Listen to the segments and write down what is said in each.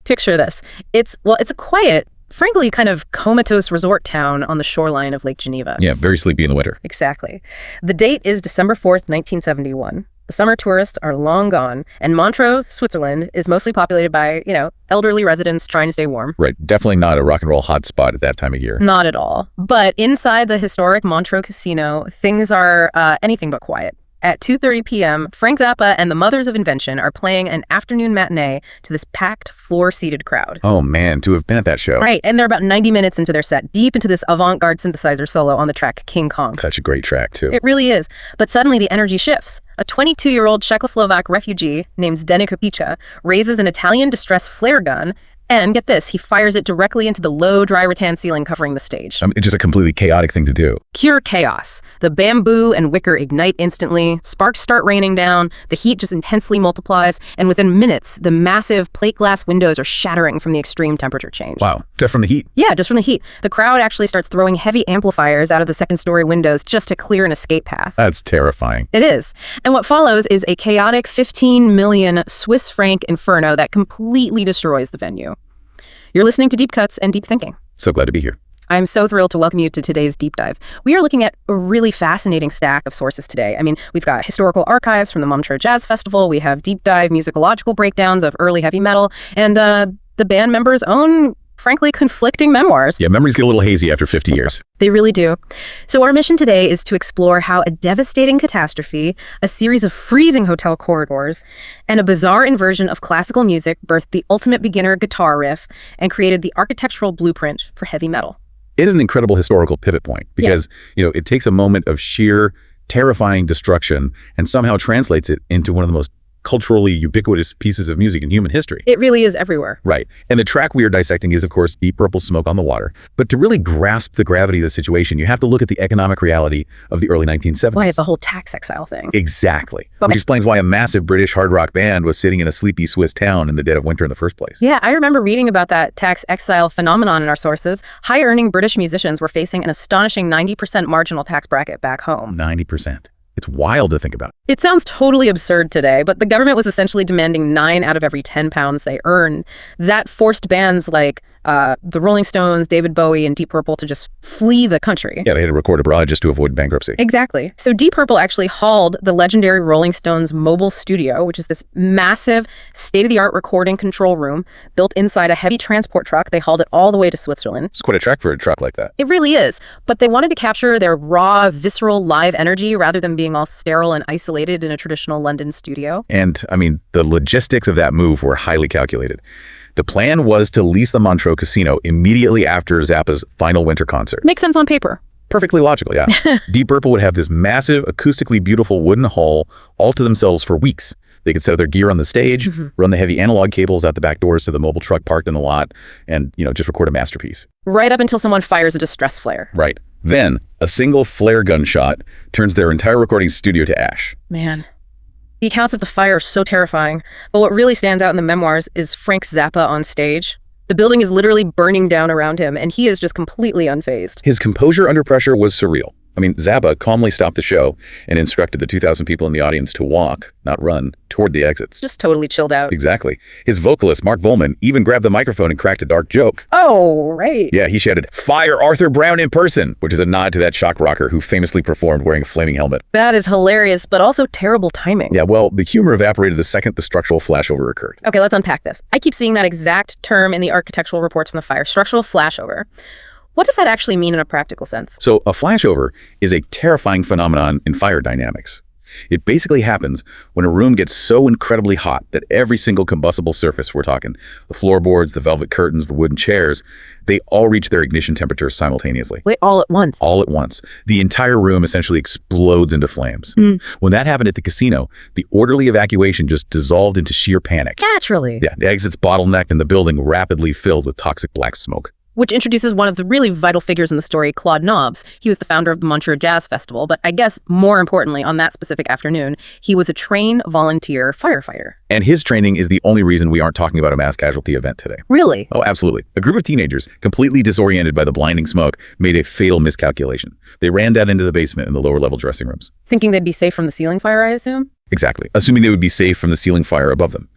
Picture this. It's a quiet, frankly, kind of comatose resort town on the shoreline of Lake Geneva. Yeah, very sleepy in the winter. Exactly. The date is December 4th, 1971. The summer tourists are long gone, and Montreux, Switzerland, is mostly populated by, elderly residents trying to stay warm. Right. Definitely not a rock and roll hotspot at that time of year. Not at all. But inside the historic Montreux Casino, things are anything but quiet. At 2:30 p.m., Frank Zappa and the Mothers of Invention are playing an afternoon matinee to this packed, floor-seated crowd. Oh, man, to have been at that show. Right, and they're about 90 minutes into their set, deep into this avant-garde synthesizer solo on the track King Kong. Such a great track, too. It really is. But suddenly the energy shifts. A 22-year-old Czechoslovak refugee named Zdeněk Kupica raises an Italian distress flare gun, and get this, he fires it directly into the low, dry rattan ceiling covering the stage. It's just a completely chaotic thing to do. Pure chaos. The bamboo and wicker ignite instantly, sparks start raining down, the heat just intensely multiplies, and within minutes, the massive plate glass windows are shattering from the extreme temperature change. Wow, just from the heat? Yeah, just from the heat. The crowd actually starts throwing heavy amplifiers out of the second-story windows just to clear an escape path. That's terrifying. It is. And what follows is a chaotic 15 million Swiss franc inferno that completely destroys the venue. You're listening to Deep Cuts and Deep Thinking. So glad to be here. I'm so thrilled to welcome you to today's deep dive. We are looking at a really fascinating stack of sources today. We've got historical archives from the Montreux Jazz Festival, we have deep dive musicological breakdowns of early heavy metal, and the band members' own, frankly, conflicting memoirs. Yeah, memories get a little hazy after 50 years. They really do. So our mission today is to explore how a devastating catastrophe, a series of freezing hotel corridors, and a bizarre inversion of classical music birthed the ultimate beginner guitar riff and created the architectural blueprint for heavy metal. It is an incredible historical pivot point because, it takes a moment of sheer, terrifying destruction and somehow translates it into one of the most culturally ubiquitous pieces of music in human history. It really is everywhere. Right. And the track we are dissecting is, of course, Deep Purple's Smoke on the Water. But to really grasp the gravity of the situation, you have to look at the economic reality of the early 1970s. Why, the whole tax exile thing. Exactly. Which explains why a massive British hard rock band was sitting in a sleepy Swiss town in the dead of winter in the first place. Yeah, I remember reading about that tax exile phenomenon in our sources. High-earning British musicians were facing an astonishing 90% marginal tax bracket back home. 90%. It's wild to think about. It sounds totally absurd today, but the government was essentially demanding 9 out of every 10 pounds they earned. That forced bands like the Rolling Stones, David Bowie, and Deep Purple to just flee the country. Yeah, they had to record abroad just to avoid bankruptcy. Exactly. So Deep Purple actually hauled the legendary Rolling Stones mobile studio, which is this massive, state-of-the-art recording control room built inside a heavy transport truck. They hauled it all the way to Switzerland. It's quite a trek for a truck like that. It really is. But they wanted to capture their raw, visceral, live energy rather than being all sterile and isolated in a traditional London studio. And, the logistics of that move were highly calculated. The plan was to lease the Montreux Casino immediately after Zappa's final winter concert. Makes sense on paper. Perfectly logical, yeah. Deep Purple would have this massive, acoustically beautiful wooden hall all to themselves for weeks. They could set up their gear on the stage, run the heavy analog cables out the back doors to the mobile truck parked in the lot, and, just record a masterpiece. Right up until someone fires a distress flare. Right. Then, a single flare gunshot turns their entire recording studio to ash. Man. The accounts of the fire are so terrifying, but what really stands out in the memoirs is Frank Zappa on stage. The building is literally burning down around him, and he is just completely unfazed. His composure under pressure was surreal. Zappa calmly stopped the show and instructed the 2,000 people in the audience to walk, not run, toward the exits. Just totally chilled out. Exactly. His vocalist, Mark Volman, even grabbed the microphone and cracked a dark joke. Oh, right. Yeah, he shouted, "Fire Arthur Brown in person," which is a nod to that shock rocker who famously performed wearing a flaming helmet. That is hilarious, but also terrible timing. Yeah, well, the humor evaporated the second the structural flashover occurred. Okay, let's unpack this. I keep seeing that exact term in the architectural reports from the fire, structural flashover. What does that actually mean in a practical sense? So a flashover is a terrifying phenomenon in fire dynamics. It basically happens when a room gets so incredibly hot that every single combustible surface, we're talking the floorboards, the velvet curtains, the wooden chairs, they all reach their ignition temperature simultaneously. Wait, all at once? All at once. The entire room essentially explodes into flames. When that happened at the casino, the orderly evacuation just dissolved into sheer panic. Naturally. Yeah, the exits bottlenecked and the building rapidly filled with toxic black smoke. Which introduces one of the really vital figures in the story, Claude Nobs. He was the founder of the Montreux Jazz Festival, but I guess more importantly, on that specific afternoon, he was a trained volunteer firefighter. And his training is the only reason we aren't talking about a mass casualty event today. Really? Oh, absolutely. A group of teenagers, completely disoriented by the blinding smoke, made a fatal miscalculation. They ran down into the basement in the lower level dressing rooms. Thinking they'd be safe from the ceiling fire, I assume? Exactly, assuming they would be safe from the ceiling fire above them.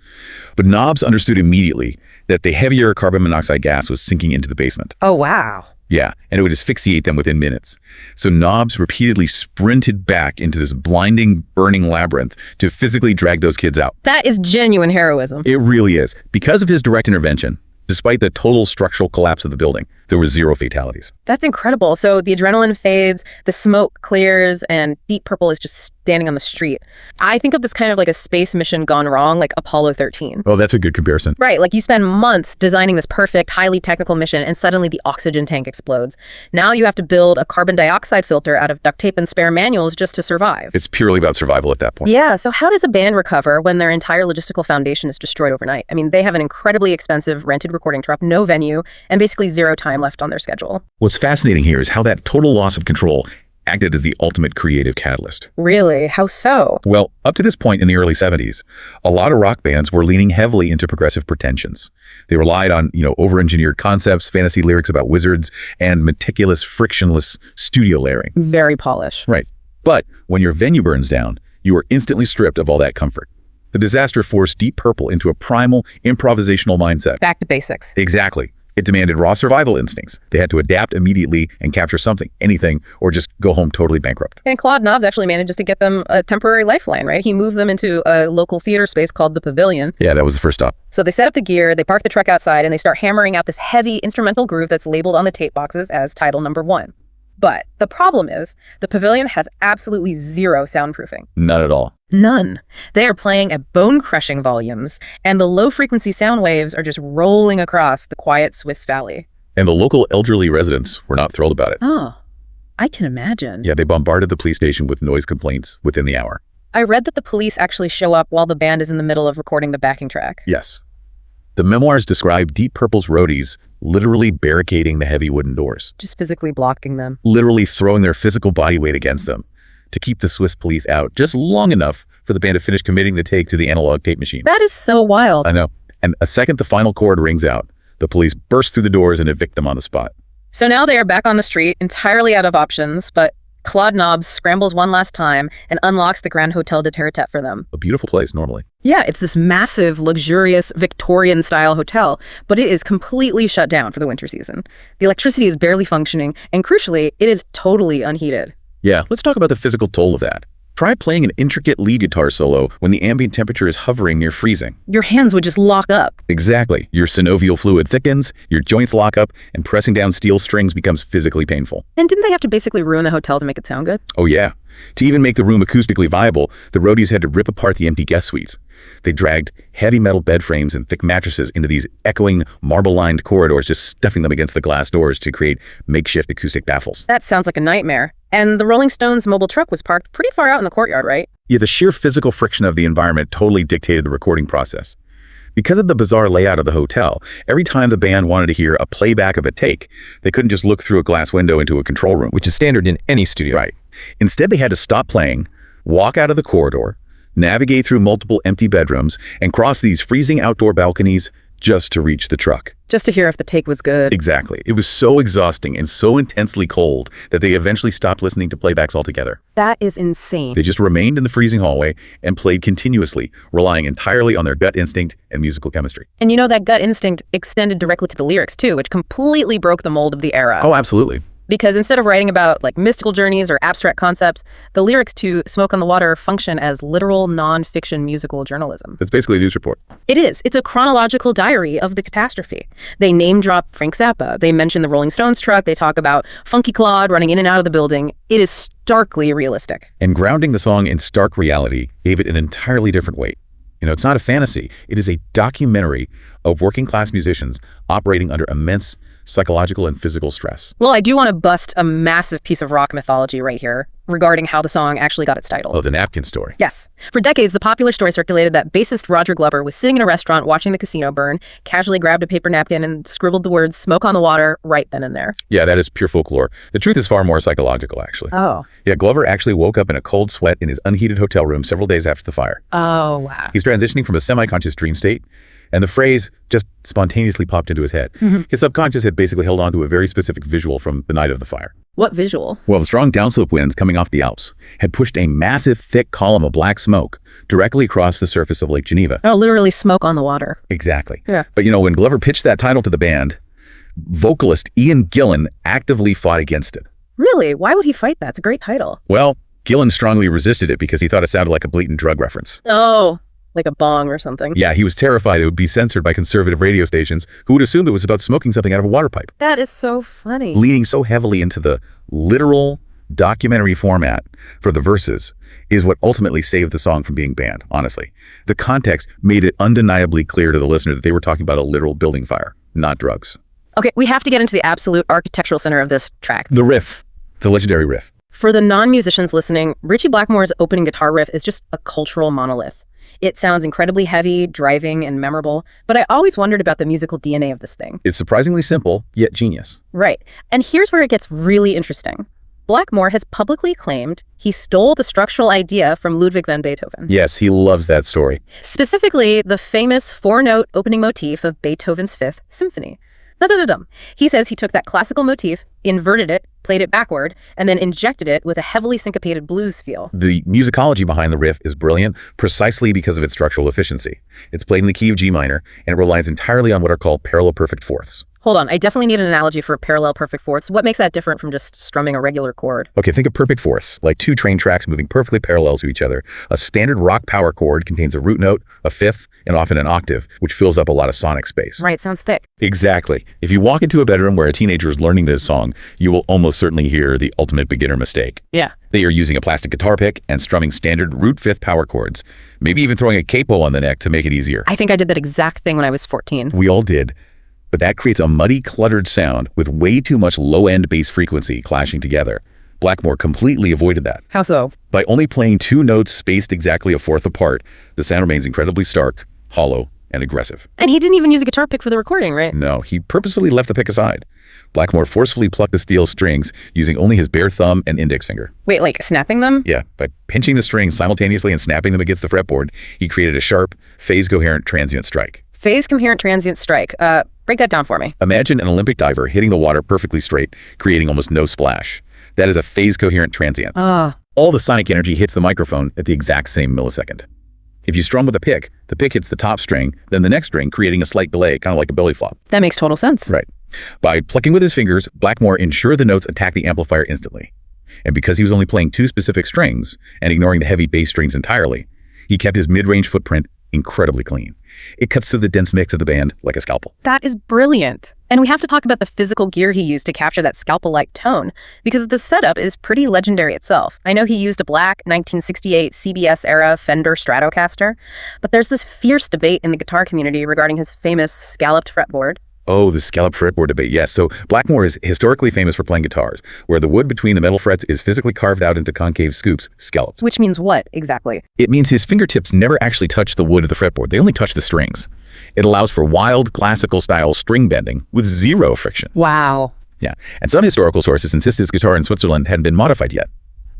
But Nobs understood immediately that the heavier carbon monoxide gas was sinking into the basement. Oh, wow. Yeah, and it would asphyxiate them within minutes. So Nobs repeatedly sprinted back into this blinding, burning labyrinth to physically drag those kids out. That is genuine heroism. It really is. Because of his direct intervention, despite the total structural collapse of the building, there were 0 fatalities. That's incredible. So the adrenaline fades, the smoke clears, and Deep Purple is just standing on the street. I think of this kind of like a space mission gone wrong, like Apollo 13. Oh, that's a good comparison. Right, like you spend months designing this perfect, highly technical mission, and suddenly the oxygen tank explodes. Now you have to build a carbon dioxide filter out of duct tape and spare manuals just to survive. It's purely about survival at that point. Yeah, so how does a band recover when their entire logistical foundation is destroyed overnight? I mean, they have an incredibly expensive rented recording truck, no venue, and basically 0 time left on their schedule. What's fascinating here is how that total loss of control acted as the ultimate creative catalyst. Really? How so? Well, up to this point in the early 70s, a lot of rock bands were leaning heavily into progressive pretensions. They relied on, over-engineered concepts, fantasy lyrics about wizards, and meticulous, frictionless studio layering. Very polished. Right. But when your venue burns down, you are instantly stripped of all that comfort. The disaster forced Deep Purple into a primal, improvisational mindset. Back to basics. Exactly. It demanded raw survival instincts. They had to adapt immediately and capture something, anything, or just go home totally bankrupt. And Claude Nobs actually manages to get them a temporary lifeline, right? He moved them into a local theater space called the Pavilion. Yeah, that was the first stop. So they set up the gear, they park the truck outside, and they start hammering out this heavy instrumental groove that's labeled on the tape boxes as title number 1. But the problem is, the Pavilion has absolutely 0 soundproofing. None at all. None. They are playing at bone-crushing volumes, and the low-frequency sound waves are just rolling across the quiet Swiss Valley. And the local elderly residents were not thrilled about it. Oh, I can imagine. Yeah, they bombarded the police station with noise complaints within the hour. I read that the police actually show up while the band is in the middle of recording the backing track. Yes. The memoirs describe Deep Purple's roadies literally barricading the heavy wooden doors. Just physically blocking them. Literally throwing their physical body weight against them to keep the Swiss police out just long enough for the band to finish committing the take to the analog tape machine. That is so wild. I know. And a second the final chord rings out, the police burst through the doors and evict them on the spot. So now they are back on the street, entirely out of options, but Claude Nobs scrambles one last time and unlocks the Grand Hotel de Terre Tête for them. A beautiful place, normally. Yeah, it's this massive, luxurious, Victorian-style hotel, but it is completely shut down for the winter season. The electricity is barely functioning, and crucially, it is totally unheated. Yeah, let's talk about the physical toll of that. Try playing an intricate lead guitar solo when the ambient temperature is hovering near freezing. Your hands would just lock up. Exactly. Your synovial fluid thickens, your joints lock up, and pressing down steel strings becomes physically painful. And didn't they have to basically ruin the hotel to make it sound good? Oh yeah. To even make the room acoustically viable, the roadies had to rip apart the empty guest suites. They dragged heavy metal bed frames and thick mattresses into these echoing, marble-lined corridors, just stuffing them against the glass doors to create makeshift acoustic baffles. That sounds like a nightmare. And the Rolling Stones' mobile truck was parked pretty far out in the courtyard, right? Yeah, the sheer physical friction of the environment totally dictated the recording process. Because of the bizarre layout of the hotel, every time the band wanted to hear a playback of a take, they couldn't just look through a glass window into a control room. Which is standard in any studio. Right. Instead, they had to stop playing, walk out of the corridor, navigate through multiple empty bedrooms, and cross these freezing outdoor balconies just to reach the truck. Just to hear if the take was good. Exactly. It was so exhausting and so intensely cold that they eventually stopped listening to playbacks altogether. That is insane. They just remained in the freezing hallway and played continuously, relying entirely on their gut instinct and musical chemistry. And that gut instinct extended directly to the lyrics too, which completely broke the mold of the era. Oh, absolutely. Because instead of writing about mystical journeys or abstract concepts, the lyrics to Smoke on the Water function as literal non-fiction musical journalism. It's basically a news report. It is. It's a chronological diary of the catastrophe. They name drop Frank Zappa. They mention the Rolling Stones truck. They talk about Funky Claude running in and out of the building. It is starkly realistic. And grounding the song in stark reality gave it an entirely different weight. It's not a fantasy. It is a documentary of working class musicians operating under immense psychological and physical stress. Well, I do want to bust a massive piece of rock mythology right here regarding how the song actually got its title. Oh, the Napkin story. Yes. For decades, the popular story circulated that bassist Roger Glover was sitting in a restaurant watching the casino burn, casually grabbed a paper napkin and scribbled the words "Smoke on the Water" right then and there. Yeah, that is pure folklore. The truth is far more psychological, actually. Oh. Yeah, Glover actually woke up in a cold sweat in his unheated hotel room several days after the fire. Oh, wow. He's transitioning from a semi-conscious dream state, And the phrase just spontaneously popped into his head. His subconscious had basically held on to a very specific visual from the night of the fire. What visual? Well, the strong downslope winds coming off the Alps had pushed a massive, thick column of black smoke directly across the surface of Lake Geneva. Oh, literally smoke on the water. Exactly. Yeah. But when Glover pitched that title to the band, vocalist Ian Gillan actively fought against it. Really? Why would he fight that? It's a great title. Well, Gillan strongly resisted it because he thought it sounded like a blatant drug reference. Oh, like a bong or something. Yeah, he was terrified it would be censored by conservative radio stations who would assume it was about smoking something out of a water pipe. That is so funny. Leaning so heavily into the literal documentary format for the verses is what ultimately saved the song from being banned, honestly. The context made it undeniably clear to the listener that they were talking about a literal building fire, not drugs. Okay, we have to get into the absolute architectural center of this track. The riff, the legendary riff. For the non-musicians listening, Richie Blackmore's opening guitar riff is just a cultural monolith. It sounds incredibly heavy, driving, and memorable, but I always wondered about the musical DNA of this thing. It's surprisingly simple, yet genius. Right. And here's where it gets really interesting. Blackmore has publicly claimed he stole the structural idea from Ludwig van Beethoven. Yes, he loves that story. Specifically, the famous four-note opening motif of Beethoven's Fifth Symphony. Da-da-da-dum. He says he took that classical motif, inverted it, played it backward, and then injected it with a heavily syncopated blues feel. The musicology behind the riff is brilliant precisely because of its structural efficiency. It's played in the key of G minor, and it relies entirely on what are called parallel perfect fourths. Hold on, I definitely need an analogy for parallel perfect fourths. What makes that different from just strumming a regular chord? Okay, think of perfect fourths, like two train tracks moving perfectly parallel to each other. A standard rock power chord contains a root note, a fifth, and often an octave, which fills up a lot of sonic space. Right, sounds thick. Exactly. If you walk into a bedroom where a teenager is learning this song, you will almost certainly hear the ultimate beginner mistake. Yeah. They are using a plastic guitar pick and strumming standard root fifth power chords, maybe even throwing a capo on the neck to make it easier. I think I did that exact thing when I was 14. We all did. But that creates a muddy, cluttered sound with way too much low-end bass frequency clashing together. Blackmore completely avoided that. How so? By only playing two notes spaced exactly a fourth apart, the sound remains incredibly stark, hollow, and aggressive. And he didn't even use a guitar pick for the recording, right? No, he purposefully left the pick aside. Blackmore forcefully plucked the steel strings using only his bare thumb and index finger. Wait, like snapping them? Yeah, by pinching the strings simultaneously and snapping them against the fretboard, he created a sharp, phase-coherent transient strike. Phase-coherent transient strike. Break that down for me. Imagine an Olympic diver hitting the water perfectly straight, creating almost no splash. That is a phase-coherent transient. All the sonic energy hits the microphone at the exact same millisecond. If you strum with a pick, the pick hits the top string, then the next string, creating a slight delay, kind of like a belly flop. That makes total sense. Right. By plucking with his fingers, Blackmore ensured the notes attack the amplifier instantly. And because he was only playing two specific strings and ignoring the heavy bass strings entirely, he kept his mid-range footprint incredibly clean. It cuts through the dense mix of the band like a scalpel. That is brilliant. And we have to talk about the physical gear he used to capture that scalpel-like tone, because the setup is pretty legendary itself. I know he used a black 1968 CBS-era Fender Stratocaster, but there's this fierce debate in the guitar community regarding his famous scalloped fretboard. Oh, the scalloped fretboard debate, yes. So Blackmore is historically famous for playing guitars, where the wood between the metal frets is physically carved out into concave scoops, scalloped. Which means what, exactly? It means his fingertips never actually touch the wood of the fretboard. They only touch the strings. It allows for wild, classical-style string bending with zero friction. Wow. Yeah, and some historical sources insist his guitar in Switzerland hadn't been modified yet.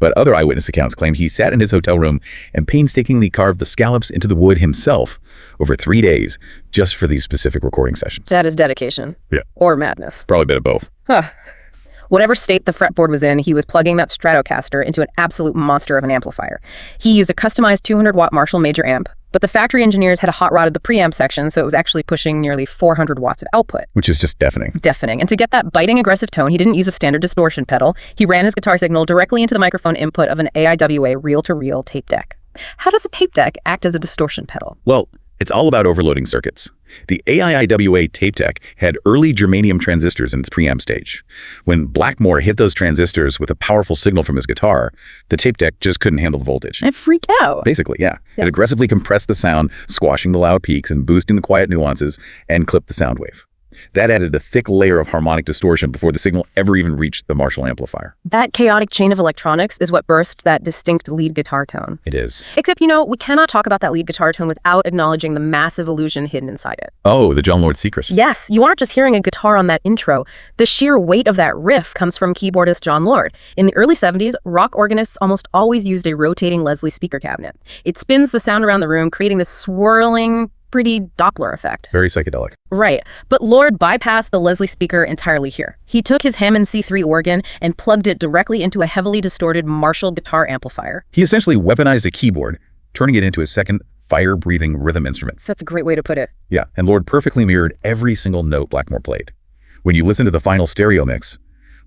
But other eyewitness accounts claim he sat in his hotel room and painstakingly carved the scallops into the wood himself over 3 days just for these specific recording sessions. That is dedication. Yeah. Or madness. Probably a bit of both. Huh. Whatever state the fretboard was in, he was plugging that Stratocaster into an absolute monster of an amplifier. He used a customized 200-watt Marshall major amp, but the factory engineers had hot-rodded the preamp section, so it was actually pushing nearly 400 watts of output. Which is just deafening. Deafening. And to get that biting, aggressive tone, he didn't use a standard distortion pedal. He ran his guitar signal directly into the microphone input of an AIWA reel-to-reel tape deck. How does a tape deck act as a distortion pedal? Well, it's all about overloading circuits. The AIWA tape deck had early germanium transistors in its preamp stage. When Blackmore hit those transistors with a powerful signal from his guitar, the tape deck just couldn't handle the voltage. I freaked out. Basically, yeah. It aggressively compressed the sound, squashing the loud peaks and boosting the quiet nuances, and clipped the sound wave. That added a thick layer of harmonic distortion before the signal ever even reached the Marshall amplifier. That chaotic chain of electronics is what birthed that distinct lead guitar tone. It is. Except, we cannot talk about that lead guitar tone without acknowledging the massive illusion hidden inside it. Oh, the John Lord secret. Yes, you aren't just hearing a guitar on that intro. The sheer weight of that riff comes from keyboardist John Lord. In the early 70s, rock organists almost always used a rotating Leslie speaker cabinet. It spins the sound around the room, creating this swirling, pretty Doppler effect. Very psychedelic. Right. But Lord bypassed the Leslie speaker entirely here. He took his Hammond C3 organ and plugged it directly into a heavily distorted Marshall guitar amplifier. He essentially weaponized a keyboard, turning it into a second fire-breathing rhythm instrument. That's a great way to put it. Yeah, and Lord perfectly mirrored every single note Blackmore played. When you listen to the final stereo mix,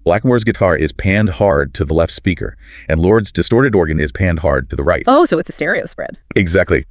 Blackmore's guitar is panned hard to the left speaker, and Lord's distorted organ is panned hard to the right. Oh, so it's a stereo spread. Exactly.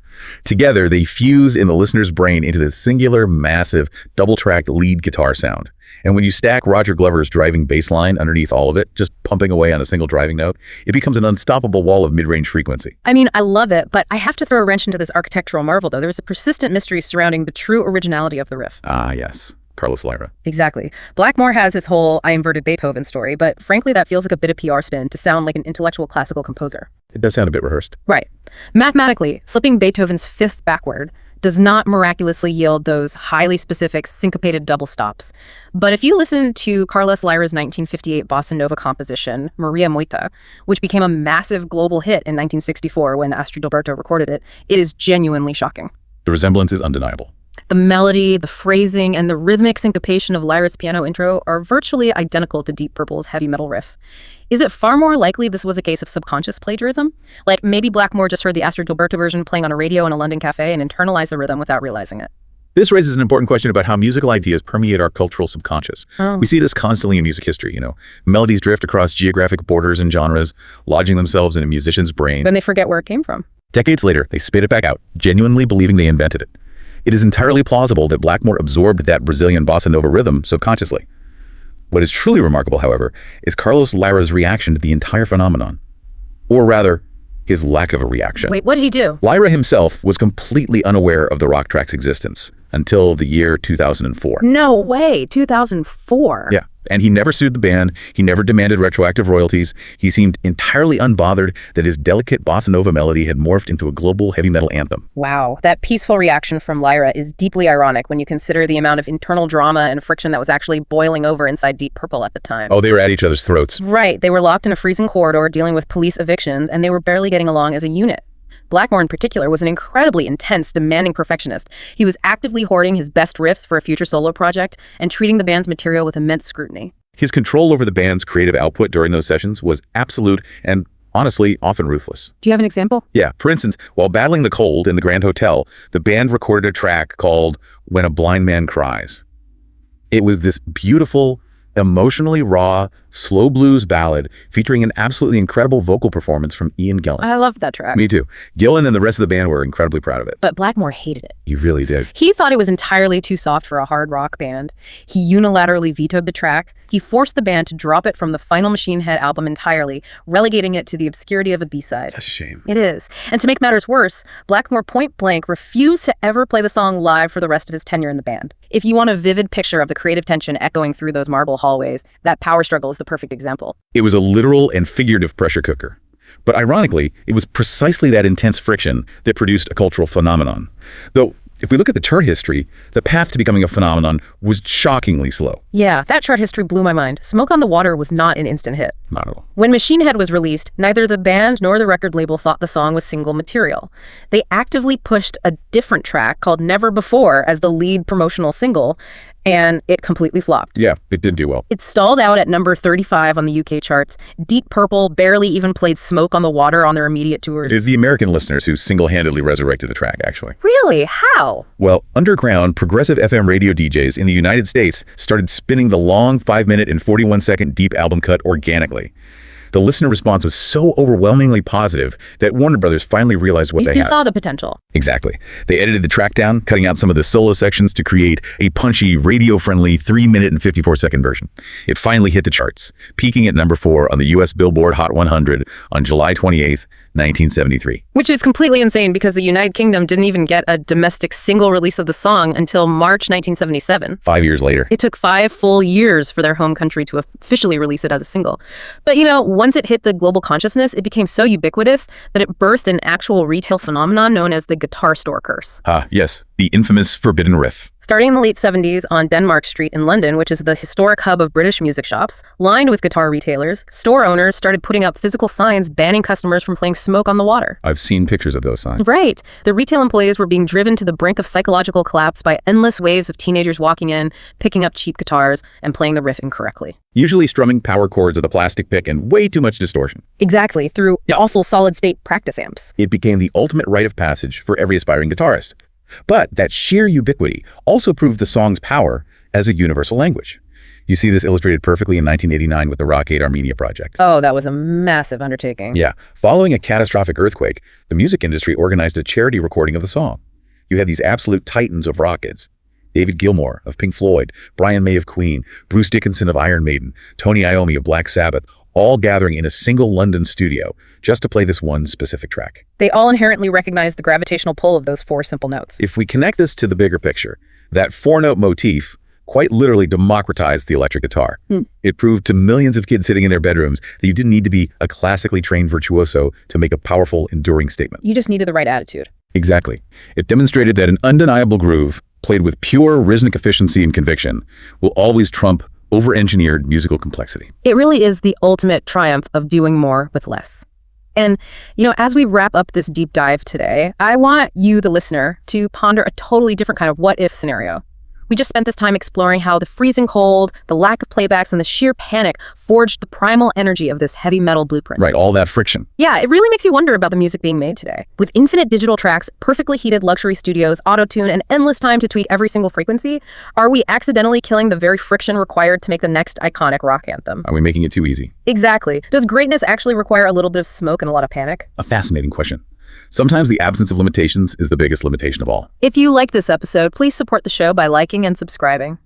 Together, they fuse in the listener's brain into this singular, massive, double-tracked lead guitar sound. And when you stack Roger Glover's driving bass line underneath all of it, just pumping away on a single driving note, it becomes an unstoppable wall of mid-range frequency. I mean, I love it, but I have to throw a wrench into this architectural marvel, though. There's a persistent mystery surrounding the true originality of the riff. Ah, yes. Carlos Lyra. Exactly. Blackmore has his whole I inverted Beethoven story, but frankly, that feels like a bit of PR spin to sound like an intellectual classical composer. It does sound a bit rehearsed. Right. Mathematically, flipping Beethoven's fifth backward does not miraculously yield those highly specific syncopated double stops. But if you listen to Carlos Lyra's 1958 Bossa Nova composition, Maria Moita, which became a massive global hit in 1964 when Astrid Gilberto recorded it, it is genuinely shocking. The resemblance is undeniable. The melody, the phrasing, and the rhythmic syncopation of Lyra's piano intro are virtually identical to Deep Purple's heavy metal riff. Is it far more likely this was a case of subconscious plagiarism? Like maybe Blackmore just heard the Astrid Gilberto version playing on a radio in a London cafe and internalized the rhythm without realizing it? This raises an important question about how musical ideas permeate our cultural subconscious. We see this constantly in music history, Melodies drift across geographic borders and genres, lodging themselves in a musician's brain. Then they forget where it came from. Decades later, they spit it back out, genuinely believing they invented it. It is entirely plausible that Blackmore absorbed that Brazilian bossa nova rhythm subconsciously. What is truly remarkable, however, is Carlos Lyra's reaction to the entire phenomenon. Or rather, his lack of a reaction. Wait, what did he do? Lyra himself was completely unaware of the rock track's existence until the year 2004. No way, 2004. Yeah, and he never sued the band. He never demanded retroactive royalties. He seemed entirely unbothered that his delicate bossa nova melody had morphed into a global heavy metal anthem. Wow, that peaceful reaction from Lyra is deeply ironic when you consider the amount of internal drama and friction that was actually boiling over inside Deep Purple at the time. Oh, they were at each other's throats. Right, they were locked in a freezing corridor dealing with police evictions, and they were barely getting along as a unit. Blackmore in particular was an incredibly intense, demanding perfectionist. He was actively hoarding his best riffs for a future solo project and treating the band's material with immense scrutiny. His control over the band's creative output during those sessions was absolute and, honestly, often ruthless. Do you have an example? Yeah, for instance, while battling the cold in the Grand Hotel, the band recorded a track called When a Blind Man Cries. It was this beautiful, emotionally raw, slow blues ballad featuring an absolutely incredible vocal performance from Ian Gillan. I loved that track. Me too. Gillan and the rest of the band were incredibly proud of it. But Blackmore hated it. He really did. He thought it was entirely too soft for a hard rock band. He unilaterally vetoed the track. He forced the band to drop it from the final Machine Head album entirely, relegating it to the obscurity of a B-side. That's a shame. It is. And to make matters worse, Blackmore point blank refused to ever play the song live for the rest of his tenure in the band. If you want a vivid picture of the creative tension echoing through those marble hallways, that power struggle is the perfect example. It was a literal and figurative pressure cooker. But ironically, it was precisely that intense friction that produced a cultural phenomenon. Though, if we look at the chart history, the path to becoming a phenomenon was shockingly slow. Yeah, that chart history blew my mind. Smoke on the Water was not an instant hit. Not at all. When Machine Head was released, neither the band nor the record label thought the song was single material. They actively pushed a different track called Never Before as the lead promotional single, and it completely flopped. Yeah, it didn't do well. It stalled out at number 35 on the UK charts. Deep Purple barely even played Smoke on the Water on their immediate tours. It is the American listeners who single-handedly resurrected the track, actually. Really? How? Well, underground, progressive FM radio DJs in the United States started spinning the long 5-minute and 41-second Deep album cut organically. The listener response was so overwhelmingly positive that Warner Brothers finally realized what they had. He saw the potential. Exactly. They edited the track down, cutting out some of the solo sections to create a punchy, radio-friendly 3-minute and 54-second version. It finally hit the charts, peaking at number 4 on the U.S. Billboard Hot 100 on July 28th, 1973. Which is completely insane because the United Kingdom didn't even get a domestic single release of the song until March 1977. 5 years later. It took 5 full years for their home country to officially release it as a single. But once it hit the global consciousness, it became so ubiquitous that it birthed an actual retail phenomenon known as the guitar store curse. Ah, yes, the infamous forbidden riff. Starting in the late 70s on Denmark Street in London, which is the historic hub of British music shops, lined with guitar retailers, store owners started putting up physical signs banning customers from playing Smoke on the Water. I've seen pictures of those signs. Right. The retail employees were being driven to the brink of psychological collapse by endless waves of teenagers walking in, picking up cheap guitars, and playing the riff incorrectly. Usually strumming power chords with a plastic pick and way too much distortion. Exactly, through awful solid-state practice amps. It became the ultimate rite of passage for every aspiring guitarist. But that sheer ubiquity also proved the song's power as a universal language. You see this illustrated perfectly in 1989 with the Rock Aid Armenia project. Oh, that was a massive undertaking. Yeah. Following a catastrophic earthquake, the music industry organized a charity recording of the song. You had these absolute titans of rockets. David Gilmour of Pink Floyd, Brian May of Queen, Bruce Dickinson of Iron Maiden, Tony Iommi of Black Sabbath, all gathering in a single London studio just to play this one specific track. They all inherently recognize the gravitational pull of those four simple notes. If we connect this to the bigger picture, that four-note motif quite literally democratized the electric guitar. It proved to millions of kids sitting in their bedrooms that you didn't need to be a classically trained virtuoso to make a powerful, enduring statement. You just needed the right attitude. Exactly. It demonstrated that an undeniable groove, played with pure rhythmic efficiency and conviction, will always trump over-engineered musical complexity. It really is the ultimate triumph of doing more with less. And, as we wrap up this deep dive today, I want you, the listener, to ponder a totally different kind of what-if scenario. We just spent this time exploring how the freezing cold, the lack of playbacks, and the sheer panic forged the primal energy of this heavy metal blueprint. Right, all that friction. Yeah, it really makes you wonder about the music being made today. With infinite digital tracks, perfectly heated luxury studios, auto-tune, and endless time to tweak every single frequency, are we accidentally killing the very friction required to make the next iconic rock anthem? Are we making it too easy? Exactly. Does greatness actually require a little bit of smoke and a lot of panic? A fascinating question. Sometimes the absence of limitations is the biggest limitation of all. If you like this episode, please support the show by liking and subscribing.